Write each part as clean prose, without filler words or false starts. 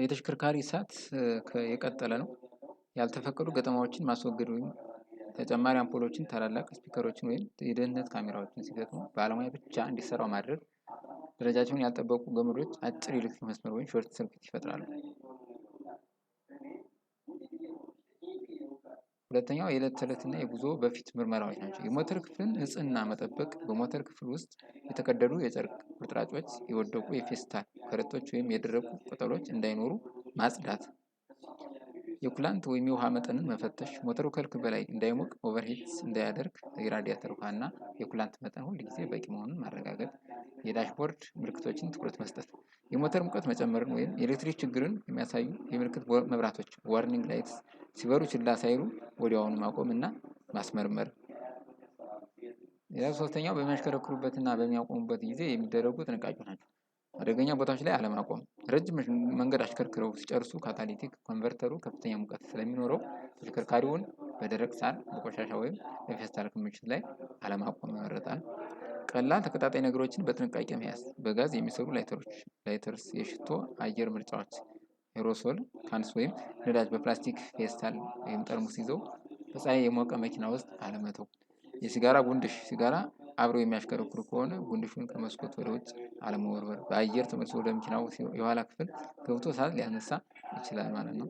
የተሽከርካሪ እሳት የቀጠለ ነው። ያልተፈቀዱ ገጠማዎችን ማስወገድ ወይም ተጨማሪ አምፖሎችን፣ ታላላቅ ስፒከሮችን ወይም የደህንነት ካሜራዎችን ሲገጥሙ ባለሙያ ብቻ እንዲሰራው ማድረግ። ደረጃቸውን ያልጠበቁ ገመዶች አጭር የኤሌክትሪክ መስመር ወይም ሾርት ሰርኪት ይፈጥራሉ። ሁለተኛው የዕለት ተዕለትና የጉዞ በፊት ምርመራዎች ናቸው። የሞተር ክፍልን ንጽህና መጠበቅ። በሞተር ክፍል ውስጥ የተቀደዱ የጨርቅ ቁርጥራጮች፣ የወደቁ የፌስታል ከረጢቶች ወይም የደረቁ ቅጠሎች እንዳይኖሩ ማጽዳት። የኩላንት ወይም የውሃ መጠንን መፈተሽ። ሞተሩ ከልክ በላይ እንዳይሞቅ ኦቨርሂት እንዳያደርግ የራዲያተር ውሃና የኩላንት መጠን ሁል ጊዜ በቂ መሆኑን ማረጋገጥ። የዳሽቦርድ ምልክቶችን ትኩረት መስጠት። የሞተር ሙቀት መጨመርን ወይም የኤሌክትሪክ ችግርን የሚያሳዩ የምልክት መብራቶች ዋርኒንግ ላይትስ ሲበሩ ችላ ሳይሉ ወዲያውኑ ማቆም እና ማስመርመር። ሶስተኛው በሚያሽከረክሩበትና በሚያቆሙበት ጊዜ የሚደረጉ ጥንቃቄዎች ናቸው። አደገኛ ቦታዎች ላይ አለማቆም። ረጅም መንገድ አሽከርክረው ሲጨርሱ ካታሊቲክ ኮንቨርተሩ ከፍተኛ ሙቀት ስለሚኖረው ተሽከርካሪውን በደረቅ ሳር፣ በቆሻሻ ወይም በፌስታል ክምችት ላይ አለማቆም ይመረጣል። ቀላል ተቀጣጣይ ነገሮችን በጥንቃቄ መያዝ። በጋዝ የሚሰሩ ላይተርስ፣ የሽቶ አየር ምርጫዎች፣ ኤሮሶል ካንስ ወይም ነዳጅ በፕላስቲክ ፌስታል ወይም ጠርሙስ ይዘው በፀሐይ የሞቀ መኪና ውስጥ አለመተው። የሲጋራ ጉንድሽ። ሲጋራ አብረው የሚያሽከረክሩ ከሆነ ጉንድሹን ከመስኮት ወደ ውጭ አለመወርወር። በአየር ተመልሶ ወደ መኪናው የኋላ ክፍል ገብቶ እሳት ሊያስነሳ ይችላል ማለት ነው።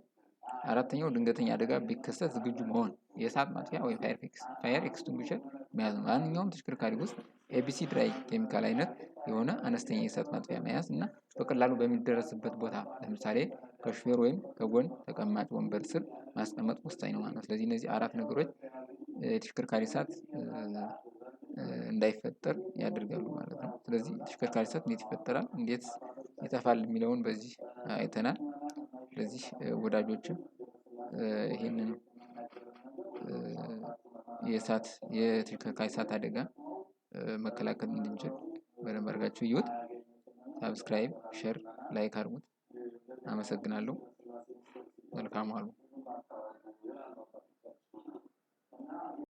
አራተኛው ድንገተኛ አደጋ ቢከሰት ዝግጁ መሆን። የእሳት ማጥፊያ ወይም ፋየር ኤክስቲንጉሸር መያዝ። ማንኛውም ተሽከርካሪ ውስጥ ኤቢሲ ድራይ ኬሚካል አይነት የሆነ አነስተኛ የእሳት ማጥፊያ መያዝ እና በቀላሉ በሚደረስበት ቦታ ለምሳሌ ከሹፌር ወይም ከጎን ተቀማጭ ወንበር ስር ማስቀመጥ ወሳኝ ነው ማለት ነው። ስለዚህ እነዚህ አራት ነገሮች የተሽከርካሪ እሳት እንዳይፈጠር ያደርጋሉ ማለት ነው። ስለዚህ ተሽከርካሪ እሳት እንዴት ይፈጠራል፣ እንዴት ይጠፋል የሚለውን በዚህ አይተናል። ስለዚህ ወዳጆችም ይህንን የተሽከርካሪ እሳት አደጋ መከላከል እንድንችል በደንብ አድርጋችሁ እዩት። ሳብስክራይብ፣ ሼር፣ ላይክ አድርጉት። አመሰግናለሁ። መልካም ዋሉ።